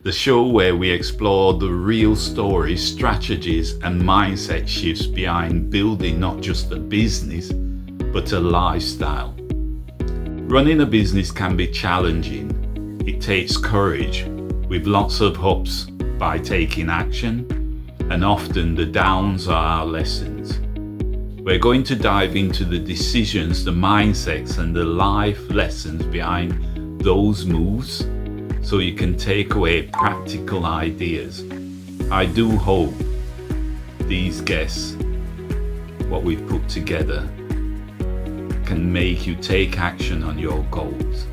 the show where we explore the real stories, strategies, and mindset shifts behind building not just a business, but a lifestyle. Running a business can be challenging. It takes courage, with lots of ups by taking action, and often the downs are our lessons. We're going to dive into the decisions, the mindsets, and the life lessons behind those moves so you can take away practical ideas. I do hope these guests, what we've put together, can make you take action on your goals.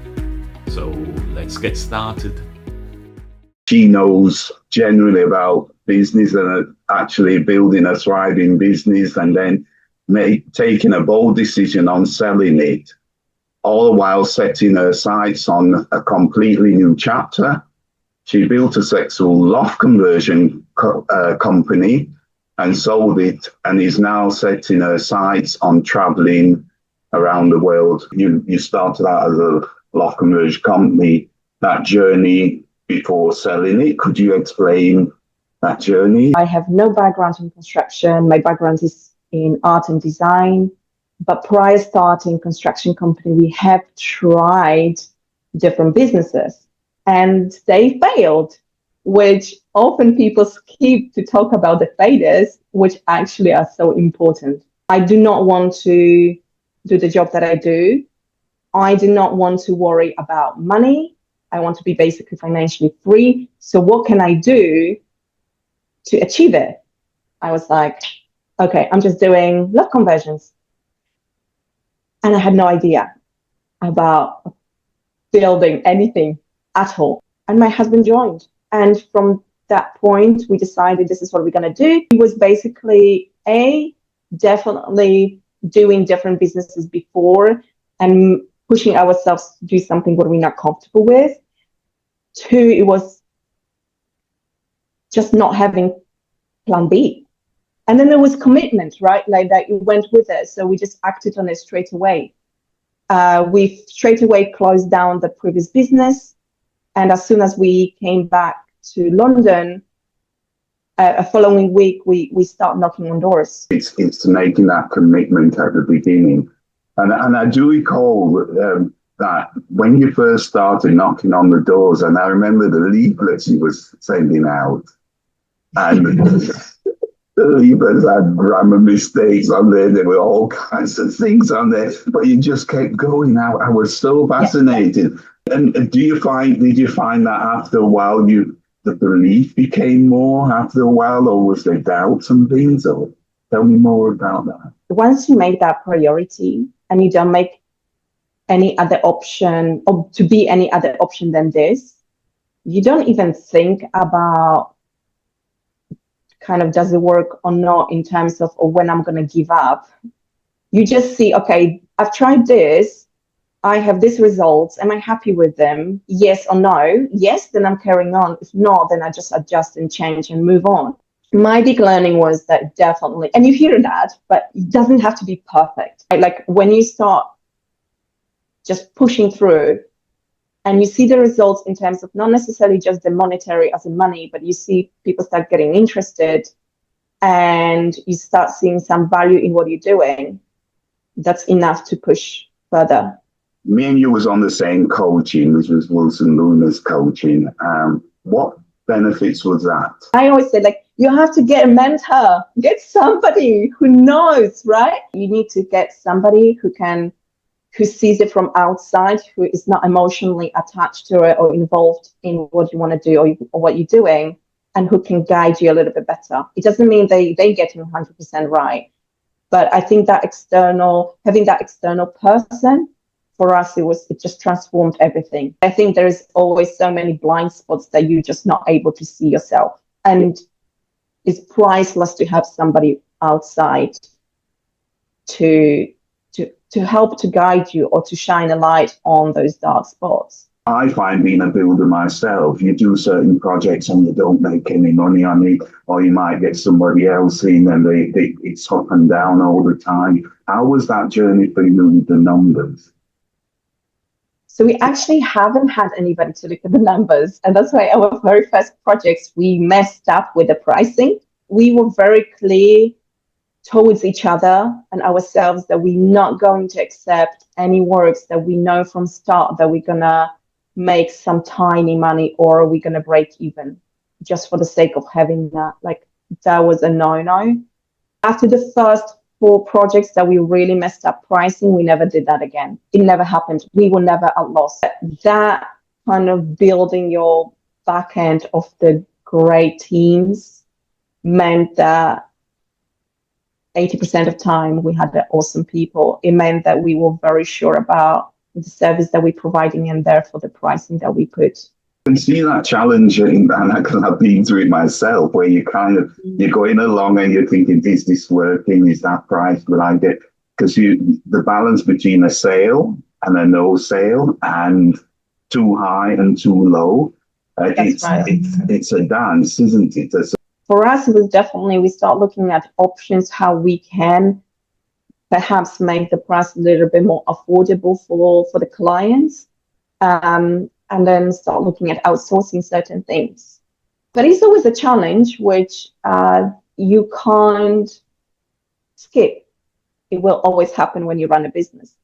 So let's get started. She knows generally about business and actually building a thriving business, and then taking a bold decision on selling it, all while setting her sights on a completely new chapter. She built a sexual loft conversion company and sold it, and is now setting her sights on traveling around the world. You started out as a loft conversion company, that journey before selling it. Could you explain that journey? I have no background in construction. My background is in art and design. But prior starting construction company, we have tried different businesses and they failed, which often people skip to talk about the failures, which actually are so important. I do not want to do the job that I do. I do not want to worry about money. I want to be basically financially free. So what can I do to achieve it? I was like, okay, I'm just doing loft conversions. And I had no idea about building anything at all. And my husband joined. And from that point, we decided this is what we're going to do. He was basically definitely doing different businesses before and pushing ourselves to do something what we're not comfortable with. 2, it was just not having plan B. And then there was commitment, right? Like that you went with it. So we just acted on it straight away. We straight away closed down the previous business. And as soon as we came back to London, a following week, we start knocking on doors. It's making that commitment at the beginning. And I do recall that when you first started knocking on the doors, and I remember the leaflets you was sending out, and the leaflets had grammar mistakes on there. There were all kinds of things on there, but you just kept going. I was so fascinated. Yeah. And did you find that after a while the belief became more after a while, or was there doubts and things? Or tell me more about that. Once you make that priority and you don't make any other option, or to be any other option than this, you don't even think about kind of does it work or not in terms of or when I'm going to give up. You just see, okay, I've tried this. I have these results. Am I happy with them? Yes or no? Yes, then I'm carrying on. If not, then I just adjust and change and move on. My big learning was that definitely, and you hear that, but it doesn't have to be perfect. Like when you start just pushing through and you see the results in terms of not necessarily just the monetary as in money, but you see people start getting interested and you start seeing some value in what you're doing, that's enough to push further. Me and you was on the same coaching, which was Wilson Luna's coaching. What benefits was that? I always say, like, you have to get a mentor, get somebody who knows, right? You need to get somebody who sees it from outside, who is not emotionally attached to it or involved in what you want to do or what you're doing, and who can guide you a little bit better. It doesn't mean they get it 100% right. But I think that having that external person, for us, it just transformed everything. I think there is always so many blind spots that you're just not able to see yourself. And it's priceless to have somebody outside to help to guide you or to shine a light on those dark spots. I find being a builder myself, you do certain projects and you don't make any money on it, or you might get somebody else in and it's up and down all the time. How was that journey for you with the numbers? So we actually haven't had anybody to look at the numbers. And that's why our very first projects, we messed up with the pricing. We were very clear towards each other and ourselves that we're not going to accept any works that we know from start that we're going to make some tiny money or we're going to break even just for the sake of having that. Like, that was a no-no. After the first 4 projects that we really messed up pricing, we never did that again. It never happened. We were never at loss. That kind of building your back end of the great teams meant that 80% of time we had the awesome people. It meant that we were very sure about the service that we're providing and therefore the pricing that we put. I can see that challenge, and I've been through it myself, where you're going along and you're thinking, is this working? Is that price? Will I get? Because the balance between a sale and a no sale, and too high and too low, it's a dance, isn't it? For us, it was definitely, we start looking at options, how we can perhaps make the price a little bit more affordable for the clients. And then start looking at outsourcing certain things. But it's always a challenge which you can't skip. It will always happen when you run a business.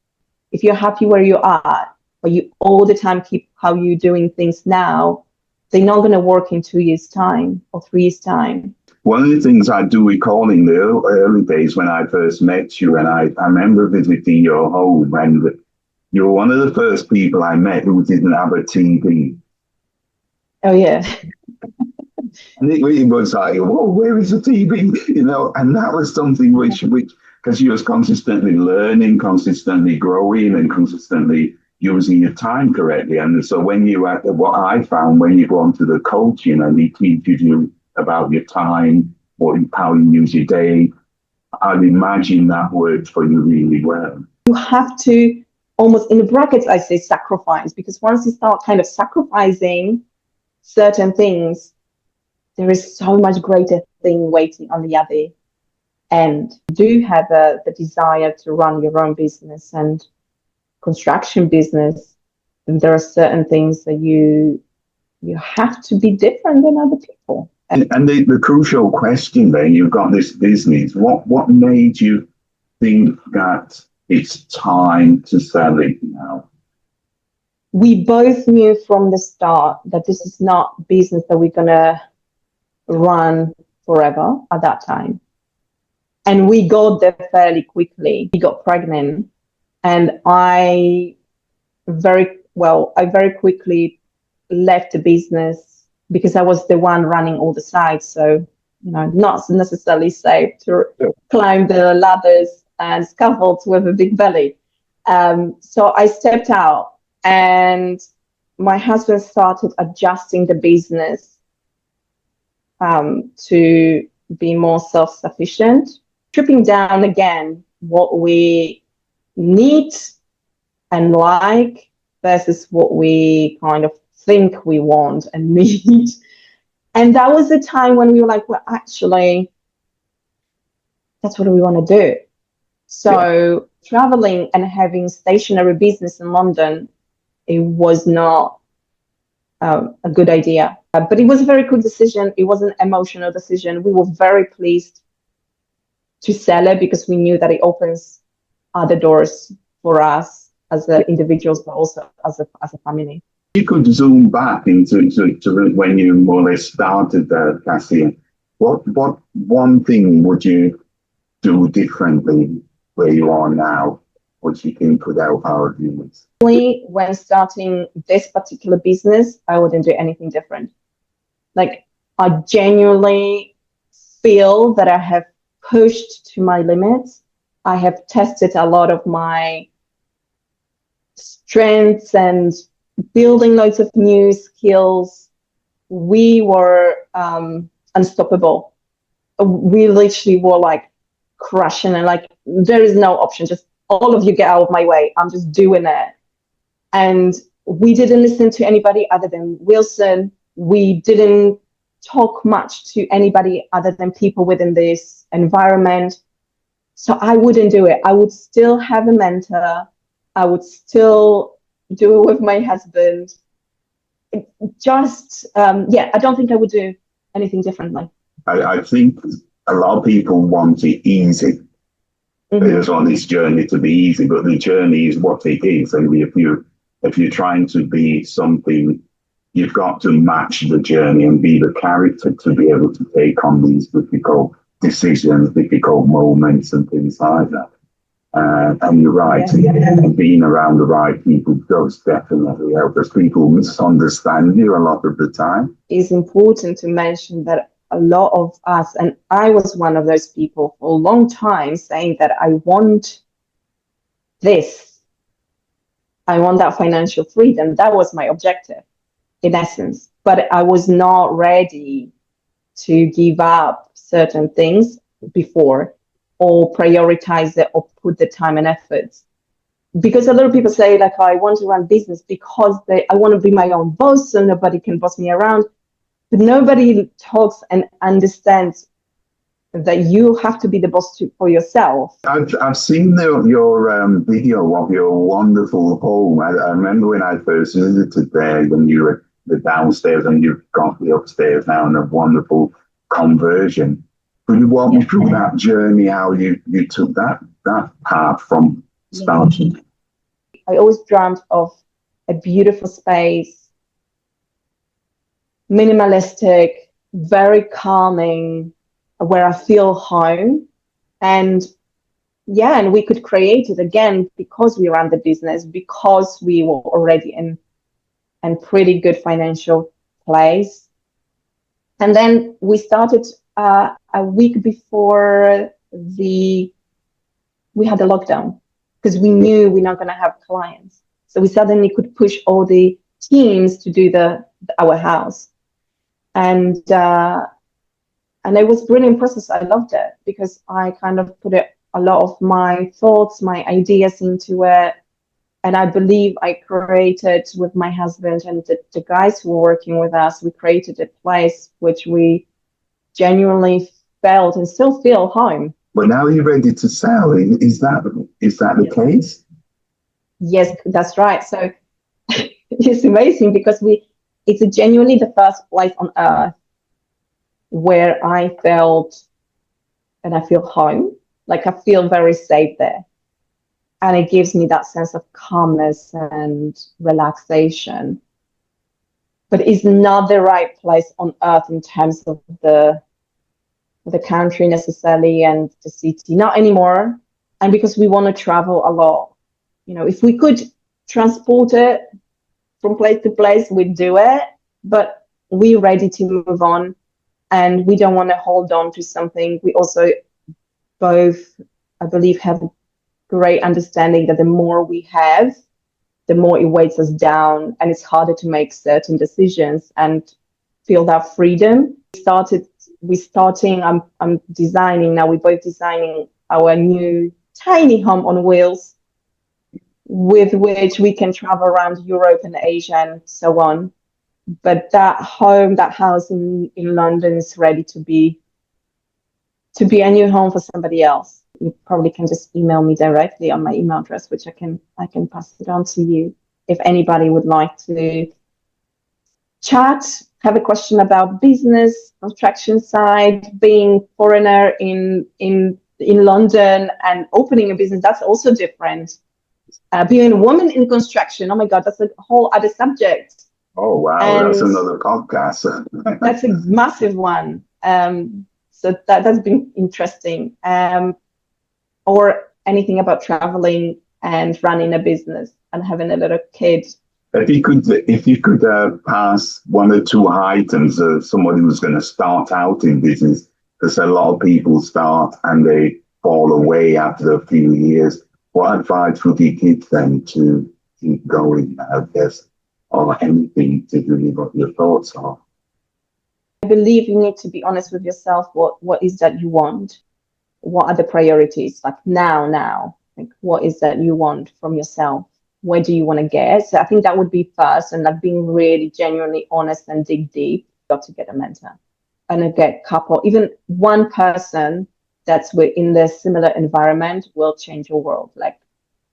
If you're happy where you are, or you all the time keep how you're doing things now, they're not going to work in 2 years' time or 3 years' time. One of the things I do recall in the early days when I first met you, and I remember visiting your home, and you were one of the first people I met who didn't have a TV. Oh, yeah. And it was like, whoa, where is the TV? And that was something which, because you was consistently learning, consistently growing, and consistently using your time correctly. And so what I found when you go on to the coaching and he teaches you about your time, how you use your day, I'd imagine that worked for you really well. You have to, almost in the brackets, I say sacrifice, because once you start kind of sacrificing certain things, there is so much greater thing waiting on the other end. You do have the desire to run your own business and construction business, and there are certain things that you have to be different than other people. And the crucial question then, you've got this business, what made you think that it's time to sell it now? We both knew from the start that this is not business that we're going to run forever at that time. And we got there fairly quickly. We got pregnant, and I very quickly left the business because I was the one running all the sites. So, not necessarily safe to climb the ladders and scaffolds with a big belly. So I stepped out, and my husband started adjusting the business to be more self-sufficient, stripping down again what we need and like versus what we kind of think we want and need. And that was the time when we were like, well, actually, that's what we want to do. So traveling and having stationary business in London, it was not a good idea. But it was a very good decision. It was an emotional decision. We were very pleased to sell it because we knew that it opens other doors for us as individuals, but also as a family. You could zoom back into when you more or less started Kasia. What one thing would you do differently where you are now, which you think could help our viewers? When starting this particular business, I wouldn't do anything different. Like, I genuinely feel that I have pushed to my limits. I have tested a lot of my strengths and building loads of new skills. We were unstoppable. We literally were like crushing and like, there is no option. Just all of you get out of my way. I'm just doing it. And we didn't listen to anybody other than Wilson. We didn't talk much to anybody other than people within this environment. So I wouldn't do it. I would still have a mentor. I would still do it with my husband. Just, I don't think I would do anything differently. I think a lot of people want it easy. They just want this journey to be easy, but the journey is what it is. And if you're trying to be something, you've got to match the journey and be the character to be able to take on these difficult decisions, difficult moments, and things like that. And you're right, and being around the right people does definitely help, because people misunderstand you a lot of the time. It's important to mention that a lot of us, and I was one of those people for a long time, saying that I want this. I want that financial freedom. That was my objective, in essence. But I was not ready to give up certain things before, or prioritize it, or put the time and effort. Because a lot of people say, like, I want to run business because I want to be my own boss, so nobody can boss me around. But nobody talks and understands that you have to be the boss for yourself. I've seen your video of your wonderful home. I remember when I first visited there, when you were the downstairs and you've got the upstairs now, and a wonderful conversion. Could you walk me through that journey, how you took that path from starting? I always dreamt of a beautiful space, minimalistic, very calming, where I feel home. And we could create it again because we ran the business, because we were already in a pretty good financial place. And then we started a week before we had a lockdown, because we knew we're not going to have clients. So we suddenly could push all the teams to do our house. And it was a brilliant process. I loved it because I kind of put a lot of my thoughts, my ideas into it. And I believe I created, with my husband and the guys who were working with us, we created a place which we genuinely felt and still feel home. But now you're ready to sell. Is that the case? Yes, that's right. So it's amazing because it's genuinely the first place on earth where I felt and I feel home. Like, I feel very safe there. And it gives me that sense of calmness and relaxation. But it's not the right place on earth in terms of the country necessarily and the city, not anymore. And because we want to travel a lot, if we could transport it from place to place, we'd do it. But we're ready to move on, and we don't want to hold on to something. We also both, I believe, have a great understanding that the more we have, the more it weighs us down, and it's harder to make certain decisions and feel that freedom. I'm designing now. We're both designing our new tiny home on wheels, with which we can travel around Europe and Asia and so on. But that house in London is ready to be a new home for somebody else. You probably can just email me directly on my email address, which I can pass it on to you if anybody would like to chat, have a question about business, construction side, being foreigner in London and opening a business. That's also different. Being a woman in construction, oh my God, that's a whole other subject. Oh, wow, and that's another podcast. That's a massive one. So that's been interesting. Or anything about traveling and running a business and having a little kid. If you could pass one or two items of somebody who's going to start out in business, because a lot of people start and they fall away after a few years. What advice would you give them to keep going, I guess, or anything to do with what your thoughts are? I believe you need to be honest with yourself. What is that you want? What are the priorities? Like now, like what is that you want from yourself? Where do you want to get? So I think that would be first, and like being really genuinely honest and dig deep. You've got to get a mentor and a couple, even one person that's in the similar environment will change your world.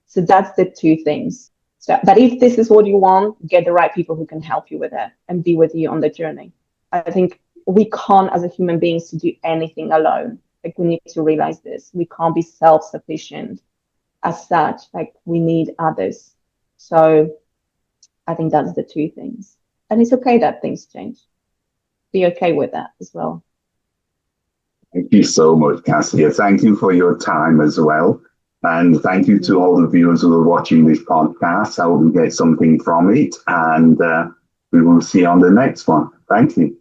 So that's the two things. So, but if this is what you want, get the right people who can help you with it and be with you on the journey. I think we can't, as a human beings, to do anything alone. Like, we need to realize this. We can't be self-sufficient as such. Like, we need others. So I think that's the two things. And it's okay that things change. Be okay with that as well. Thank you so much, Kasia. Thank you for your time as well. And thank you to all the viewers who are watching this podcast. I hope you get something from it. And we will see you on the next one. Thank you.